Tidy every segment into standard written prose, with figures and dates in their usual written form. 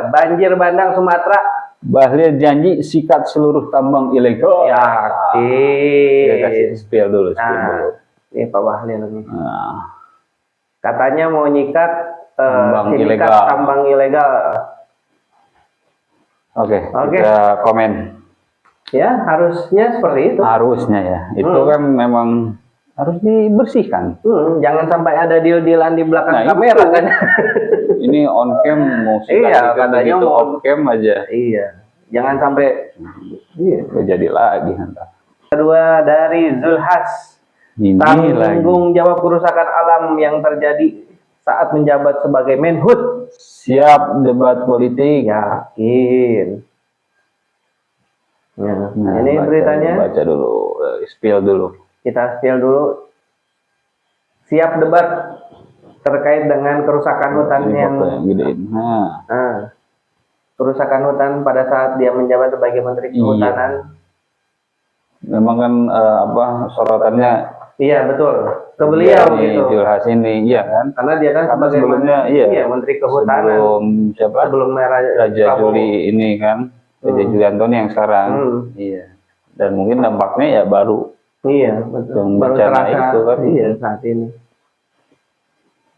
banjir bandang Sumatera. Bahlil janji sikat seluruh tambang ilegal. Yakin. Ya, kasih spill dulu. Ini Pak Bahlil nih. Nah, Katanya mau nyikat tambang sindikat ilegal. tambang ilegal. Oke, kita komen. Ya, harusnya seperti itu. Harusnya ya. Itu kan memang harus dibersihkan. Jangan sampai ada deal-dealan di belakang Nah, kamera itu. kan. Ini on cam mau Iya, katanya begitu mau off cam aja. Iya. Jangan sampai Udah jadi lagi nanti. Kedua dari Zulhas. Ini Tanggung jawab kerusakan alam yang terjadi saat menjabat sebagai Menhub. Siap debat politik. Yakin. Ya. Nah, Ini beritanya. Baca dulu, spill dulu. Kita spill dulu. Siap debat terkait dengan kerusakan hutan yang gedein. kerusakan hutan pada saat dia menjabat sebagai Menteri Kehutanan. Memang kan sorotannya. Iya betul. Ke beliau gitu. Zulhas ini, iya kan? Karena dia kan sebagai sebelumnya Menteri Kehutanan. Sebelum Raja Juli ini kan, Raja Juli Antoni yang sekarang. Iya. Dan mungkin dampaknya ya baru. Iya betul. Yang Baru bencana terasa, itu kan. Iya saat ini.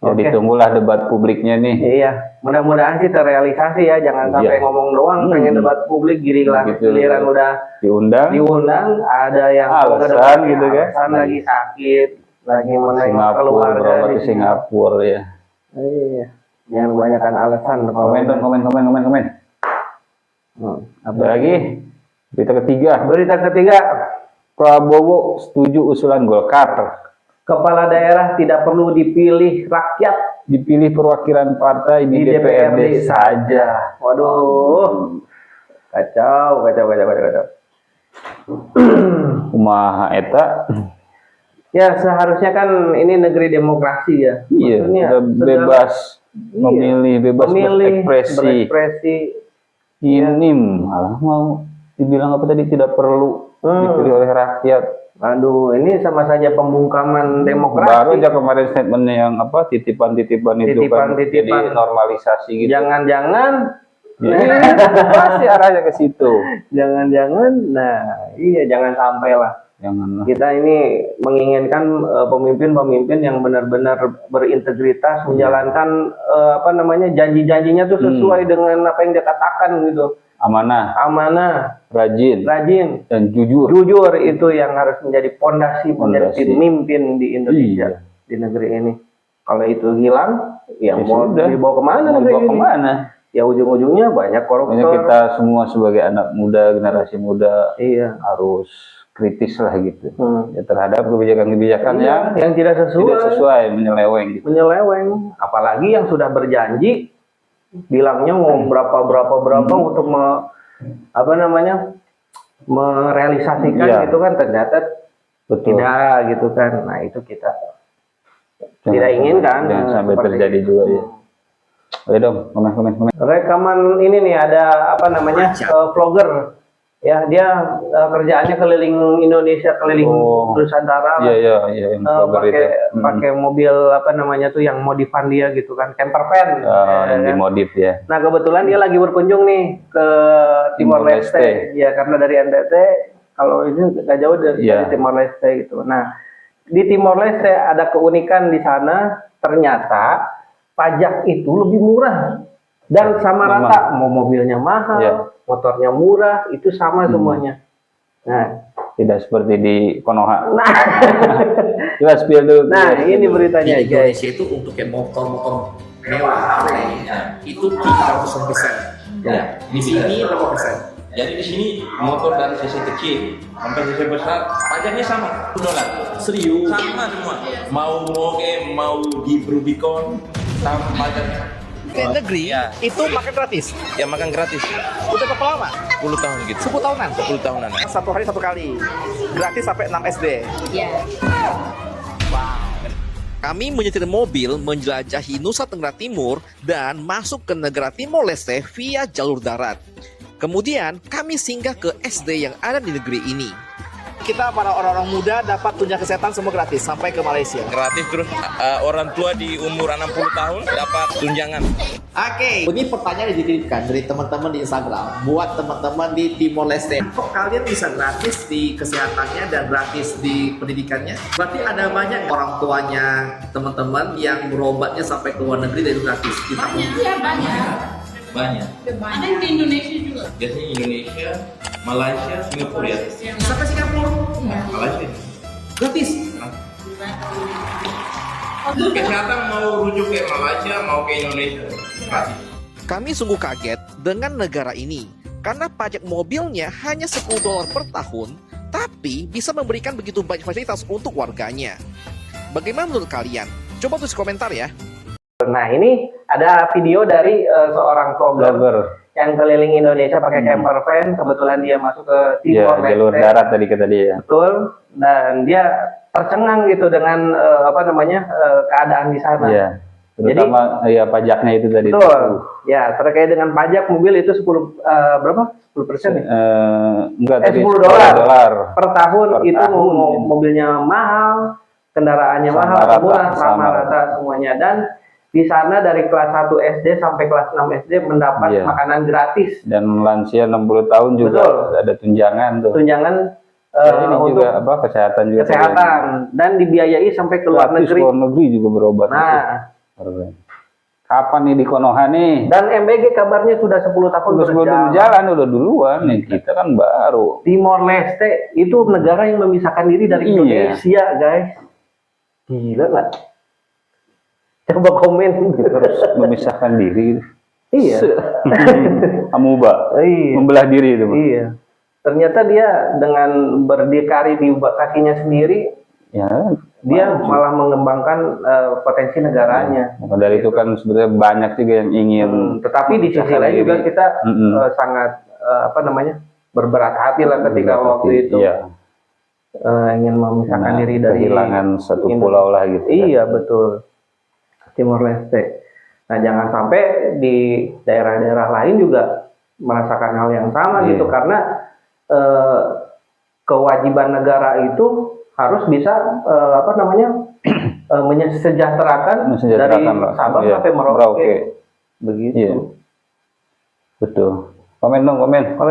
Ya, ditunggulah debat publiknya nih. Iya, mudah-mudahan sih terrealisasi ya, jangan sampai ngomong doang pengen debat publik giliran udah diundang ada yang alasan gitu kan. Alasan lagi sakit, lagi menengok keluarga di Singapura ya. Iya, jangan kebanyakan alasan. Komen. Apa lagi? Berita ketiga. Prabowo setuju usulan Golkar. Kepala daerah tidak perlu dipilih rakyat, dipilih perwakilan partai di DPRD saja. Waduh, kacau. Kumaha eta? Ya seharusnya kan ini negeri demokrasi ya. Iya, bebas memilih, bebas berekspresi. Ini malah mau dibilang apa tadi, tidak perlu dipilih oleh rakyat. Aduh, ini sama saja pembungkaman demokrasi. Baru aja kemarin statementnya yang titipan-titipan itu kan jadi normalisasi gitu. Jangan-jangan pasti arahnya ke situ. Jangan-jangan, nah iya jangan sampai lah. Janganlah. Kita ini menginginkan pemimpin-pemimpin yang benar-benar berintegritas, menjalankan janji-janjinya tuh sesuai dengan apa yang dia katakan gitu. Amanah, rajin, dan jujur. Jujur itu yang harus menjadi pondasi menjadi pemimpin di Indonesia, di negeri ini. Kalau itu hilang, ya mau dibawa kemana? Ya ujung-ujungnya banyak koruptor. Kita semua sebagai anak muda, generasi muda, harus kritis lah gitu. Ya, terhadap kebijakan-kebijakan yang tidak sesuai, menyeleweng. Apalagi yang sudah berjanji. Bilangnya mau berapa untuk merealisasikan gitu kan, ternyata tidak gitu kan. Nah itu kita tidak inginkan. Jangan sampai terjadi juga ya. Ayo dong, komen. Rekaman ini nih ada vlogger. Ya dia kerjaannya keliling Indonesia, keliling Nusantara. Iya. Pakai mobil yang modifan dia gitu kan, camper van. Yang dimodif ya. Nah kebetulan dia lagi berkunjung nih ke Timor Leste. Ya karena dari NTT, kalau ini nggak jauh dari Timor Leste gitu. Nah di Timor Leste ada keunikan di sana, ternyata pajak itu lebih murah dan sama rata. Mau mobilnya mahal, motornya murah, itu sama semuanya. Nah, tidak seperti di Konoha. Nah, jelas spill dulu. Nah, ini beritanya. Di Indonesia itu untuk yang motor-motor mewah itu 300%. Ya, di sini berapa persen? Jadi di sini motor dari cc kecil sampai cc besar pajaknya sama $1. Serius? Sama semua. Mau Moge, mau di Rubicon, sama pajaknya. Ke negeri itu makan gratis. Ya makan gratis. Udah berapa lama? 10 tahun gitu. 10 tahunan. 10 tahunan. Satu hari satu kali. Gratis sampai 6 SD. Iya. Wow. Kami menyetir mobil menjelajahi Nusa Tenggara Timur dan masuk ke negara Timor Leste via jalur darat. Kemudian kami singgah ke SD yang ada di negeri ini. Kita para orang-orang muda dapat tunjangan kesehatan semua gratis sampai ke Malaysia. Gratis, terus orang tua di umur 60 tahun dapat tunjangan. Oke, ini pertanyaan yang dititipkan dari teman-teman di Instagram buat teman-teman di Timor Leste. Kok kalian bisa gratis di kesehatannya dan gratis di pendidikannya? Berarti ada banyak orang tuanya teman-teman yang berobatnya sampai ke luar negeri dan gratis. Banyak, iya banyak. Banyak. Ada di Indonesia juga. Biasanya Indonesia, Malaysia, Singapura ya. Sampai Singapura Malaysia. gratis. Kesehatan mau rujuk ke Malaysia, mau ke Indonesia. Gratis. Kami sungguh kaget dengan negara ini karena pajak mobilnya hanya $10 per tahun, tapi bisa memberikan begitu banyak fasilitas untuk warganya. Bagaimana menurut kalian? Coba tulis komentar ya. Nah, ini ada video dari seorang vlogger yang keliling Indonesia pakai camper van. Kebetulan dia masuk ke Timor Leste. Jalur darat tadi kata dia. Betul. Dan dia tercengang gitu dengan keadaan di sana. Iya. Terutama ya pajaknya itu tadi. Betul. Ya, terkait dengan pajak mobil itu 10% ya? Enggak, tadi $10 per tahun. Itu mobilnya mahal, kendaraannya mahal, murah, sama rata semuanya. Dan di sana dari kelas 1 SD sampai kelas 6 SD mendapat makanan gratis. Dan lansia 60 tahun juga ada tunjangan tuh. Tunjangan ini untuk juga kesehatan juga. Kesehatan dan dibiayai sampai ke luar negeri. Luar negeri juga berobat. Nah, kapan nih di Konoha nih? Dan MBG kabarnya sudah 10 tahun berjalan udah duluan nih. Kita kan baru. Timor Leste itu negara yang memisahkan diri dari Indonesia, guys. Gila nggak? Coba komen. Harus memisahkan diri. Iya. Amuba. Iya. Membelah diri itu. Iya. Ternyata dia dengan berdikari di kakinya sendiri, dia malah mengembangkan potensi negaranya. Maka dari itu kan sebenarnya banyak juga yang ingin. Tetapi di sisi lain juga kita sangat berberat hati lah ketika waktu itu ingin memisahkan diri dari kehilangan satu pulau lah gitu. Iya betul. Timor Leste. Nah, jangan sampai di daerah-daerah lain juga merasakan hal yang sama gitu, karena kewajiban negara itu harus bisa mensejahterakan dari Sabang sampai Merauke. Begitu. Iya. Betul. Komen dong, komen.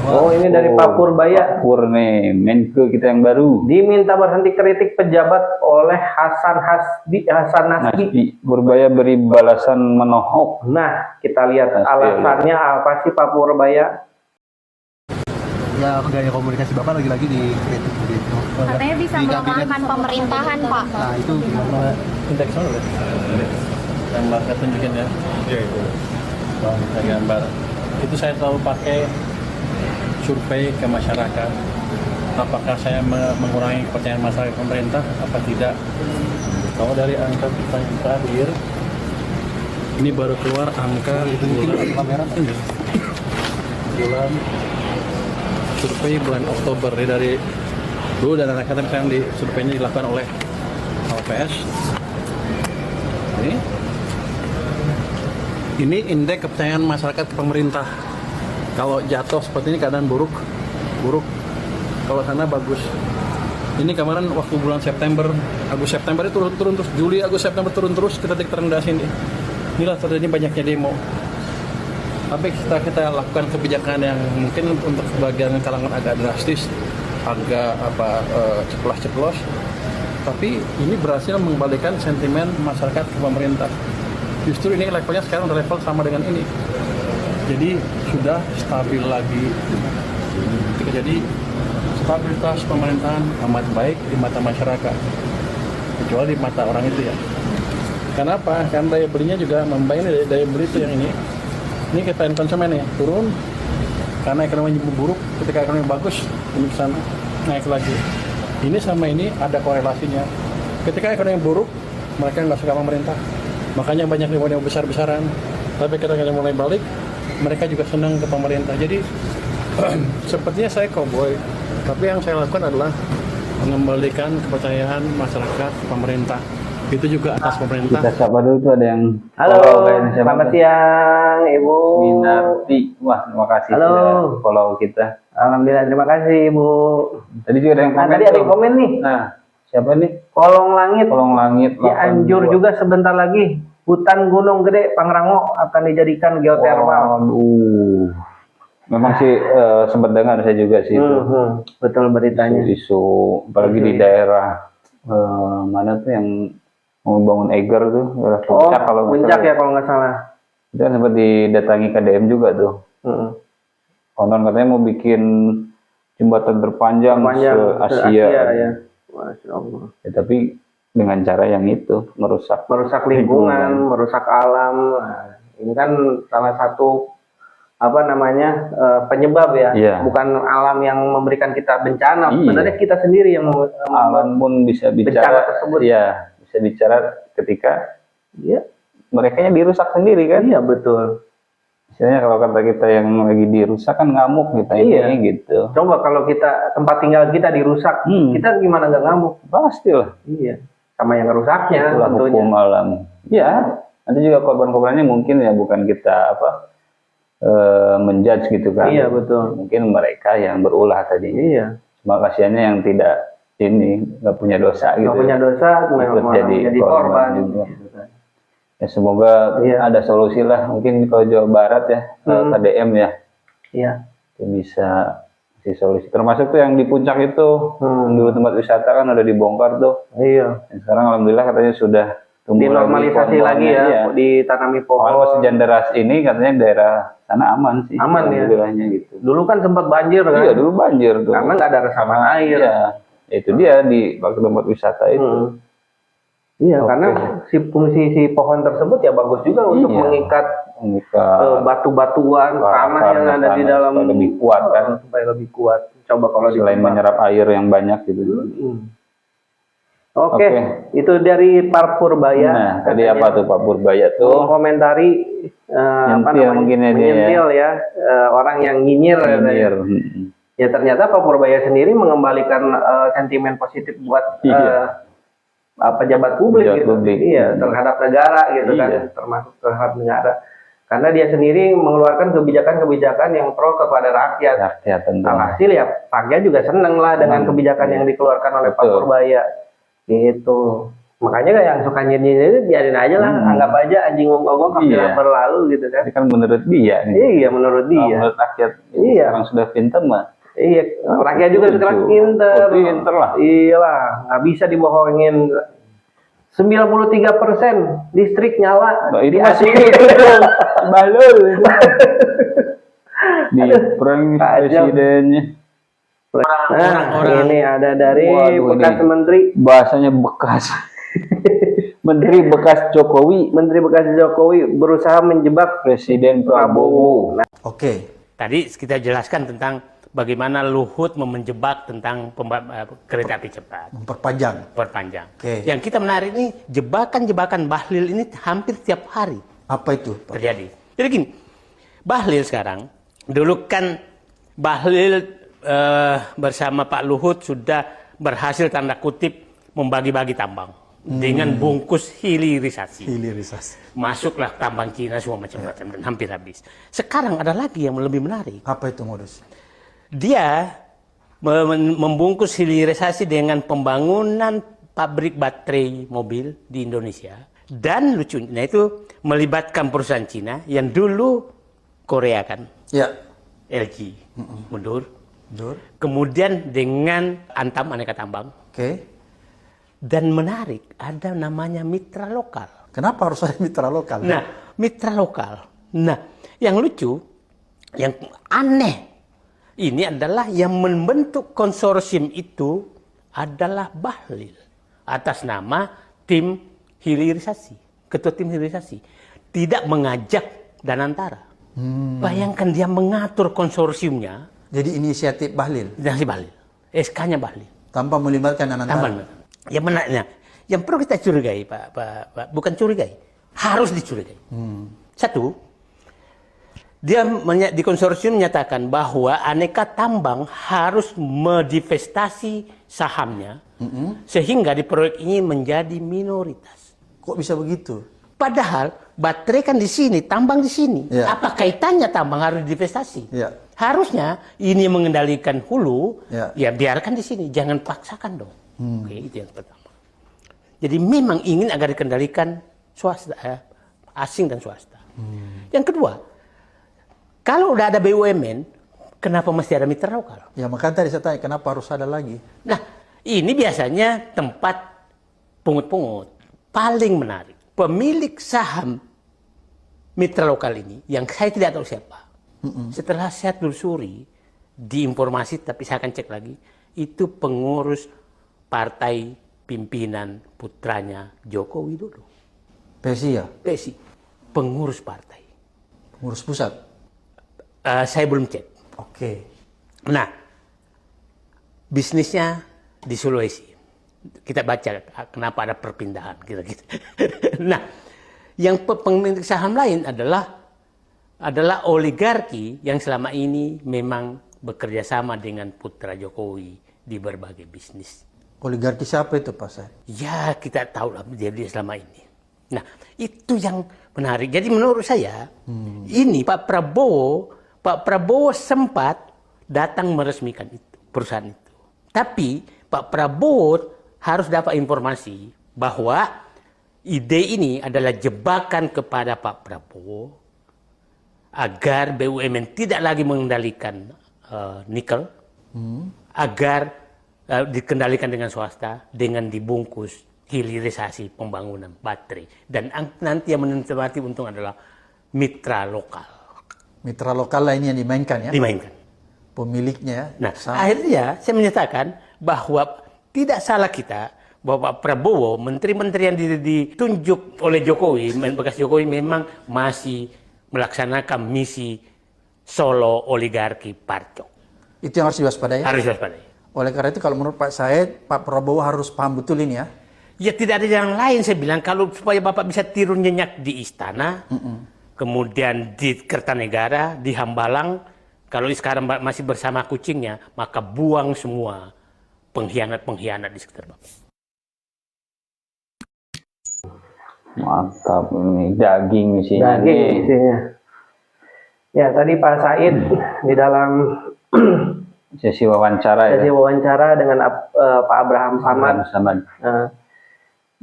Oh, ini dari Pak Purbaya. Pur nih, Menko kita yang baru. Diminta berhenti kritik pejabat oleh Hasan Nasbi. Purbaya beri balasan menohok. Nah, kita lihat alasannya apa sih Pak Purbaya? Ya, gaya komunikasi Bapak lagi-lagi dikritik begitu. Katanya bisa melemahkan pemerintahan, Pak. Nah, itu gimana? Indeksnya udah. Gambar saya tunjukin ya. Iya, itu. Saya gambar. Itu saya selalu pakai survei ke masyarakat. Apakah saya mengurangi kepercayaan masyarakat pemerintah apa tidak? Kalau dari angka kita yang terakhir, ini baru keluar angka bulan survei bulan Oktober dari dulu, dan anak-anak yang di surveinya dilakukan oleh LPS. Ini indeks kepercayaan masyarakat ke pemerintah. Kalau jatuh seperti ini keadaan buruk. Kalau sana bagus. Ini kemarin waktu bulan September, Agustus September itu turun terus, Juli Agustus September turun terus, kita terendah sini. Inilah terjadi banyaknya demo. Tapi kita lakukan kebijakan yang mungkin untuk sebagian kalangan agak drastis, agak ceplos. Tapi ini berhasil mengembalikan sentimen masyarakat ke pemerintah. Justru ini levelnya sekarang udah level sama dengan ini. Jadi sudah stabil lagi. Jadi stabilitas pemerintahan amat baik di mata masyarakat. Kecuali di mata orang itu ya. Kenapa? Karena daya belinya juga membaik. Daya beli itu yang ini. Ini kita konsumen ya, turun. Karena ekonomi buruk, ketika ekonomi bagus, ini ke sana naik lagi. Ini sama ini ada korelasinya. Ketika ekonomi buruk, mereka nggak suka pemerintah. Makanya banyak demo besar-besaran. Tapi ketika mulai balik, mereka juga senang ke pemerintah. Jadi sepertinya saya cowboy, tapi yang saya lakukan adalah mengembalikan kepercayaan masyarakat ke pemerintah. Itu juga atas pemerintah. Kita siapa dulu tuh, ada yang halo, selamat siang Ibu Minarti. Wah, terima kasih sudah follow kita. Alhamdulillah, terima kasih Bu. Tadi juga ada yang komen. Tadi ada yang komen nih. Nah, siapa nih? Kolong Langit. Kolong Langit. Cianjur juga sebentar lagi. Hutan Gunung Gede Pangrango akan dijadikan geotermal. Waduh. Memang sih sempat dengar saya juga sih itu. Betul beritanya. Isu apalagi di daerah mana tuh yang mau bangun Eger tuh, daerah Puncak kalau Puncak ya kalau nggak salah. Itu kan sempat didatangi KDM juga tuh. Konon katanya mau bikin jembatan terpanjang se-Asia. Ya. Masya Allah. Ya, tapi dengan cara yang itu merusak lingkungan, merusak alam. Nah, ini kan salah satu penyebab ya. Bukan alam yang memberikan kita bencana, sebenarnya kita sendiri yang alam pun bisa bicara tersebut. Iya, bisa bicara ketika mereka yang dirusak sendiri kan. Iya, betul. Misalnya kalau kata kita yang lagi dirusak kan ngamuk kita ini gitu. Coba kalau kita tempat tinggal kita dirusak, kita gimana nggak ngamuk? Pastilah. Iya. Sama yang rusaknya itulah tentunya. Hukum alam. Ya, nanti juga korban-korbannya mungkin ya bukan kita menjudge gitu kan. Iya, betul. Mungkin mereka yang berulah tadi. Iya. Cuma kasihannya yang tidak nggak punya dosa gitu. Nggak punya dosa, jadi korban juga. Ya semoga ada solusi lah. Mungkin kalau Jawa Barat ya, KDM ya. Iya. Bisa kasih solusi. Termasuk tuh yang di Puncak itu, dulu tempat wisata kan udah dibongkar tuh. Iya. Dan sekarang alhamdulillah katanya sudah dinormalisasi lagi ya, ditanami pohon. Kalau sejak deras ini katanya daerah sana aman sih. Aman ya. Gitu. Dulu kan sempat banjir kan? Iya, dulu banjir tuh. Karena nggak ada resapan air. Iya. Itu dia di waktu tempat wisata itu. Iya, karena fungsi si pohon tersebut ya bagus juga untuk mengikat batu-batuan tanah yang ada di dalam supaya lebih kuat kan. Supaya lebih kuat. Coba kalau selain menyerap air yang banyak gitu. Oke, itu dari Pak Purbaya. Nah, tadi apa tuh Pak Purbaya tuh? Komentari menyentil ya, orang yang nyinyir. Ya ternyata Pak Purbaya sendiri mengembalikan sentimen positif buat pejabat publik gitu. Iya, terhadap negara gitu kan, termasuk terhadap negara. Karena dia sendiri mengeluarkan kebijakan-kebijakan yang pro kepada rakyat. Alhasil ya rakyat juga seneng lah dengan kebijakan yang dikeluarkan oleh Pak Purbaya. Gitu. Makanya yang suka nyinyir biarin aja lah, anggap aja anjing ngomong berlalu gitu kan. Ini kan menurut dia. Iya, menurut dia. Menurut rakyat. Orang sudah pintar mah. Iya, rakyat juga sekarang pinter lah. Iyalah, nggak bisa dibohongin. 93% listrik nyala. Itu masih balul. Di perang presidennya. Ini ada dari bekas menteri. Bahasanya bekas. Menteri bekas Jokowi. Menteri bekas Jokowi berusaha menjebak Presiden Prabowo. Oke. Tadi kita jelaskan tentang bagaimana Luhut menjebak tentang kereta api cepat. Perpanjang. Yang kita menarik ini jebakan-jebakan Bahlil ini hampir tiap hari. Apa itu terjadi? Jadi gini, Bahlil sekarang, dulu kan Bahlil bersama Pak Luhut sudah berhasil tanda kutip membagi-bagi tambang dengan bungkus hilirisasi. Masuklah tambang Cina semua macam-macam dan hampir habis. Sekarang ada lagi yang lebih menarik. Apa itu modus? Dia membungkus hilirisasi dengan pembangunan pabrik baterai mobil di Indonesia. Dan lucunya itu melibatkan perusahaan Cina yang dulu Korea kan. Ya. LG. Mundur. Kemudian dengan Antam Aneka Tambang. Dan menarik, ada namanya mitra lokal. Kenapa harus ada mitra lokal? Nah, mitra lokal. Nah, yang lucu, yang aneh, ini adalah yang membentuk konsorsium itu adalah Bahlil atas nama tim hilirisasi, ketua tim hilirisasi, tidak mengajak Danantara. Bayangkan dia mengatur konsorsiumnya. Jadi inisiatif Bahlil. SK-nya Bahlil. Tanpa melibatkan Danantara. Yang menariknya, yang perlu kita curigai, Pak, bukan curigai, harus dicurigai. Satu, dia di konsorsium menyatakan bahwa Aneka Tambang harus mendivestasi sahamnya sehingga di proyek ini menjadi minoritas. Kok bisa begitu? Padahal baterai kan di sini, tambang di sini. Apa kaitannya tambang harus divestasi? Harusnya ini mengendalikan hulu, ya biarkan di sini, jangan paksakan dong. Oke, itu yang pertama. Jadi memang ingin agar dikendalikan swasta, asing dan swasta. Yang kedua, kalau udah ada BUMN, kenapa mesti ada mitra lokal? Ya makanya tadi saya tanya, kenapa harus ada lagi? Nah, ini biasanya tempat pungut-pungut. Paling menarik, pemilik saham mitra lokal ini, yang saya tidak tahu siapa. Setelah saya telusuri di informasi, tapi saya akan cek lagi, itu pengurus partai pimpinan putranya Joko Widodo. PSI ya? PSI, pengurus partai. Pengurus pusat? Saya belum cek. Oke. Nah, bisnisnya di Sulawesi. Kita baca kenapa ada perpindahan gitu-gitu. Nah, yang pemilik saham lain adalah oligarki yang selama ini memang bekerja sama dengan putra Jokowi di berbagai bisnis. Oligarki siapa itu Pak Said? Ya kita tahu lah dia selama ini. Nah itu yang menarik. Jadi menurut saya ini Pak Prabowo sempat datang meresmikan itu, perusahaan itu. Tapi Pak Prabowo harus dapat informasi bahwa ide ini adalah jebakan kepada Pak Prabowo agar BUMN tidak lagi mengendalikan nikel, agar dikendalikan dengan swasta, dengan dibungkus hilirisasi pembangunan baterai. Dan nanti yang menikmati untung adalah mitra lokal. Mitra lokal lainnya yang dimainkan ya? Dimainkan. Pemiliknya. Nah, akhirnya saya menyatakan bahwa tidak salah kita bahwa Pak Prabowo, menteri-menteri yang ditunjuk oleh Jokowi, bekas Jokowi memang masih melaksanakan misi Solo oligarki Parcok. Itu yang harus diwaspadai? Harus diwaspadai. Oleh karena itu kalau menurut Pak Said, Pak Prabowo harus paham betul ini ya? Ya tidak ada jalan lain saya bilang, kalau supaya Bapak bisa tiru nyenyak di istana, kemudian di Kertanegara, di Hambalang, kalau sekarang masih bersama kucingnya, maka buang semua pengkhianat-pengkhianat di sekitar Bapak. Mantap, ini daging isinya. Daging isinya. Ya tadi Pak Said di dalam sesi wawancara dengan Pak Abraham Samad.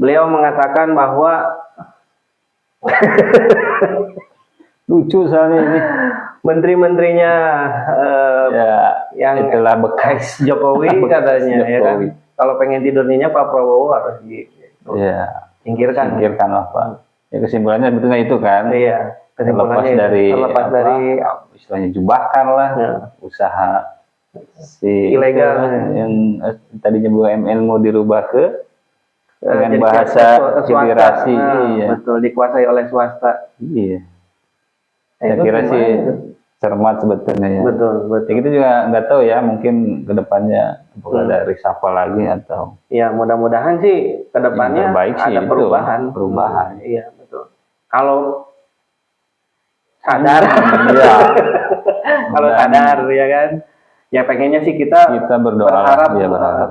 Beliau mengatakan bahwa lucu soalnya ini menteri-menterinya yang itulah bekas Jokowi katanya ya kan. Kalau pengen tidur nyenyak Pak Prabowo harus singkirkan lah Pak. Ya kesimpulannya betulnya itu kan. Iya. Terlepas dari istilahnya jebakan lah, usaha si ilegal yang tadinya BUMN mau dirubah ke dengan bahasa federasi. Betul, dikuasai oleh swasta. Iya. Saya kira sih cermat sebetulnya ya. Betul. Ya, kita juga nggak tahu ya, mungkin kedepannya ada reshuffle lagi atau. Ya mudah-mudahan sih kedepannya ada perubahan. Iya betul. Kalau sadar, kalau sadar ya kan. Ya pengennya sih kita berharap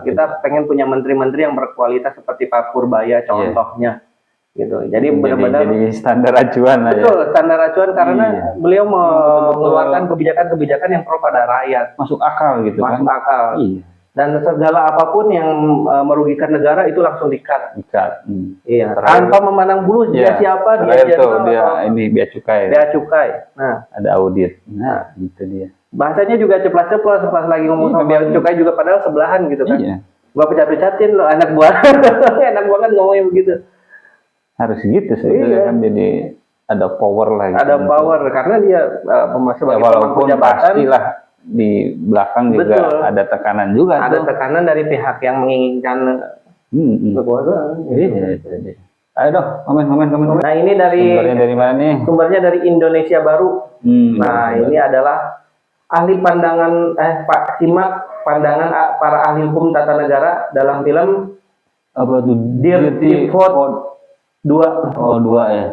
kita pengen punya menteri-menteri yang berkualitas seperti Pak Purbaya contohnya. Gitu. Jadi benar-benar standar acuan lah ya. Betul, standar acuan karena beliau mengeluarkan kebijakan-kebijakan yang pro pada rakyat. Masuk akal gitu kan. Masuk akal. Iya. Dan segala apapun yang merugikan negara itu langsung di-cut. Iya. Tanpa memandang bulu siapa dia ini bea cukai. Bea cukai. Nah, ada audit. Nah, gitu dia. Bahasanya juga ceplas-ceplos pas lagi ngomong sama bea cukai juga padahal sebelahan gitu kan. Iya. Gua pecat-pecatin lo anak buah. Anak buah kan ngomongnya begitu. Harus gitu sebetulnya kan, jadi ada power lah gitu. Ada power karena dia sebagai walaupun pastilah di belakang juga ada tekanan juga. Ada tekanan dari pihak yang menginginkan kekuasaan. Iya. Ayo dong, komen. Nah ini sumbernya dari mana nih? Sumbernya dari Indonesia Baru. Nah ini adalah ahli pandangan Pak simak pandangan para ahli hukum tata negara dalam film apa tuh? Dirty Vote 2. Oh 2 ya.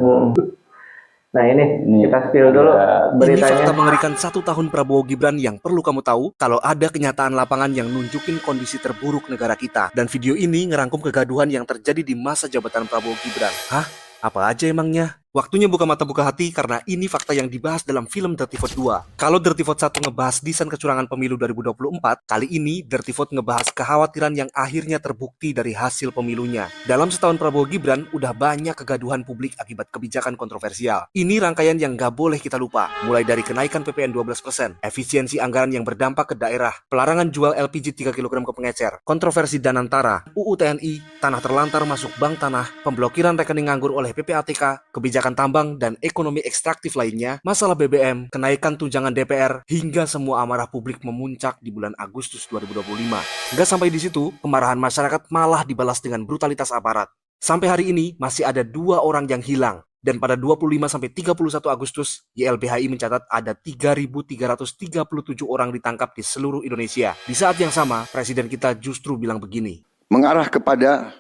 Nah ini kita spill dulu beritanya. Ini fakta mengerikan 1 tahun Prabowo Gibran yang perlu kamu tahu kalau ada kenyataan lapangan yang nunjukin kondisi terburuk negara kita. Dan video ini ngerangkum kegaduhan yang terjadi di masa jabatan Prabowo Gibran. Hah? Apa aja emangnya? Waktunya buka mata buka hati karena ini fakta yang dibahas dalam film Dirty Vote 2. Kalau Dirty Vote 1 ngebahas desain kecurangan pemilu 2024, kali ini Dirty Vote ngebahas kekhawatiran yang akhirnya terbukti dari hasil pemilunya. Dalam setahun Prabowo Gibran, udah banyak kegaduhan publik akibat kebijakan kontroversial. Ini rangkaian yang gak boleh kita lupa, mulai dari kenaikan PPN 12%, efisiensi anggaran yang berdampak ke daerah, pelarangan jual LPG 3 kg ke pengecer, kontroversi Danantara, UU TNI, tanah terlantar masuk bank tanah, pemblokiran rekening nganggur oleh PPATK, kebijakan tambang dan ekonomi ekstraktif lainnya, masalah BBM, kenaikan tunjangan DPR, hingga semua amarah publik memuncak di bulan Agustus 2025. Nggak sampai di situ, kemarahan masyarakat malah dibalas dengan brutalitas aparat. Sampai hari ini, masih ada 2 orang yang hilang. Dan pada 25-31 Agustus, YLBHI mencatat ada 3.337 orang ditangkap di seluruh Indonesia. Di saat yang sama, Presiden kita justru bilang begini. Mengarah kepada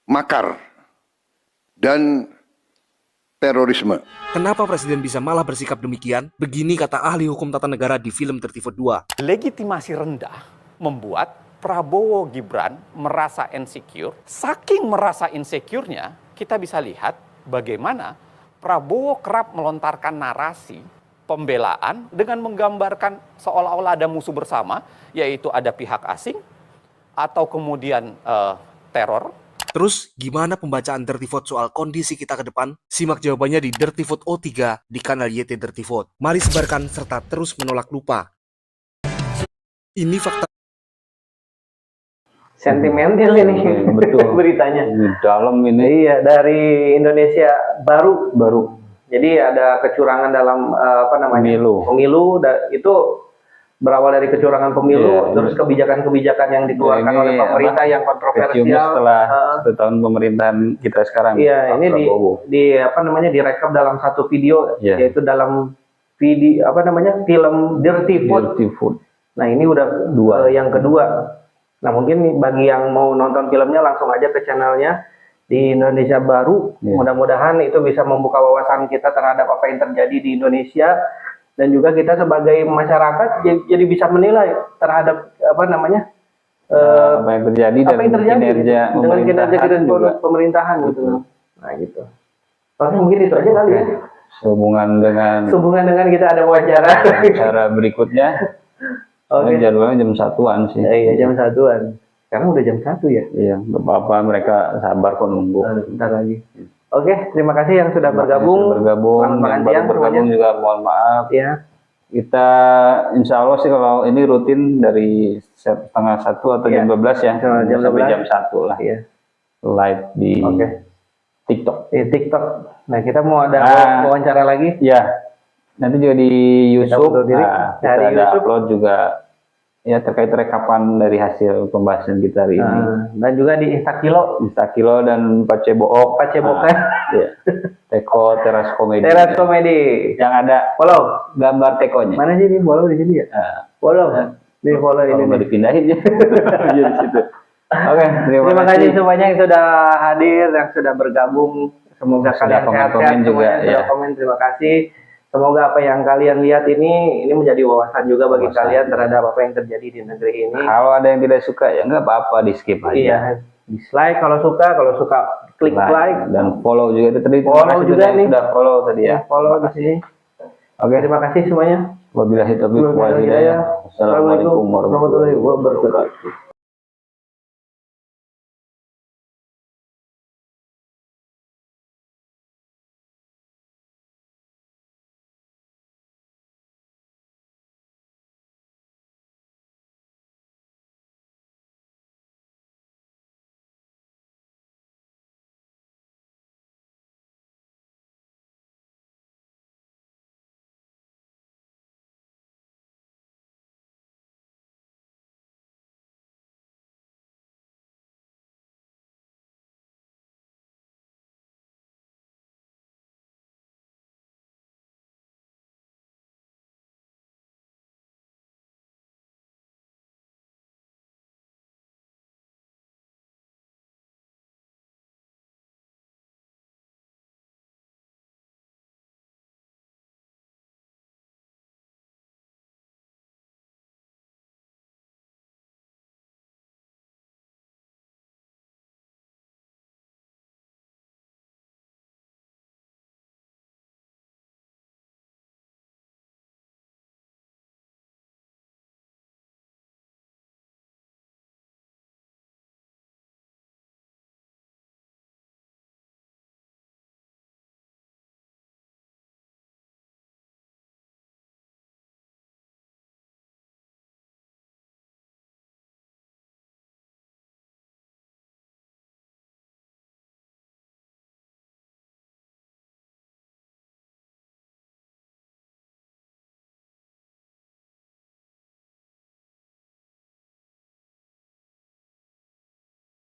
makar dan terorisme. Kenapa Presiden bisa malah bersikap demikian? Begini kata ahli hukum tata negara di film Dirty Vote 2. Legitimasi rendah membuat Prabowo Gibran merasa insecure. Saking merasa insecure-nya, kita bisa lihat bagaimana Prabowo kerap melontarkan narasi pembelaan dengan menggambarkan seolah-olah ada musuh bersama, yaitu ada pihak asing atau kemudian teror. Terus, gimana pembacaan Dirty Vote soal kondisi kita ke depan? Simak jawabannya di Dirty Vote O3 di kanal YT Dirty Vote. Mari sebarkan serta terus menolak lupa. Ini fakta. Sentimental ini, betul. Beritanya. Dalam ini. Iya, dari Indonesia baru. Jadi ada kecurangan dalam pemilu. Itu berawal dari kecurangan pemilu, terus kebijakan-kebijakan yang dikeluarkan oleh pemerintah yang kontroversial setelah 1 tahun pemerintahan kita sekarang. Iya, ini direkap dalam satu video, yaitu dalam video film Dirty Vote. Nah, ini udah yang kedua. Nah, mungkin bagi yang mau nonton filmnya langsung aja ke channelnya di Indonesia Baru. Mudah-mudahan itu bisa membuka wawasan kita terhadap apa yang terjadi di Indonesia. Dan juga kita sebagai masyarakat jadi bisa menilai terhadap apa yang terjadi dengan kinerja pemerintahan gitu. Nah gitu. Oke, mungkin itu aja kali ya. Sehubungan dengan kita ada wawancara berikutnya. Oke. Jadwalnya jam 1-an sih. Iya, jam 1-an. Sekarang udah jam 1 ya? Iya, nggak apa-apa, mereka sabar kok nunggu. Bentar lagi. Oke, terima kasih yang sudah bergabung. Yang baru bergabung juga mohon maaf. Ya. Kita insya Allah sih kalau ini rutin dari setengah 1 atau jam 12 ya. Jam 12. Sampai jam 1 lah. Iya. Live di TikTok. TikTok. Nah, kita mau ada wawancara lagi? Ya. Nanti juga di YouTube. Kita ada upload juga. Ya, terkait rekapan dari hasil pembahasan kita hari ini. Dan juga di Instakilo dan Pacebook. Ya. Teko Teras Komedi. Yang ada follow gambar tekonya. Mana sih ini follow di sini ya? Follow. Di follow ini. Kalau dipindahin ya. Di situ. Oke, terima kasih semuanya yang sudah hadir, yang sudah bergabung. Semoga kalian sehat-sehat juga. Sudah komen, terima kasih. Semoga apa yang kalian lihat ini menjadi wawasan juga bagi kalian terhadap apa yang terjadi di negeri ini. Kalau ada yang tidak suka ya nggak apa-apa, di skip aja. Iya, dislike kalau suka klik like dan follow juga itu tadi. Follow juga nih. Sudah follow tadi ya. Follow di sini. Oke, terima kasih semuanya. Wabillahi taufiq wal hidayah. Assalamualaikum warahmatullahi wabarakatuh.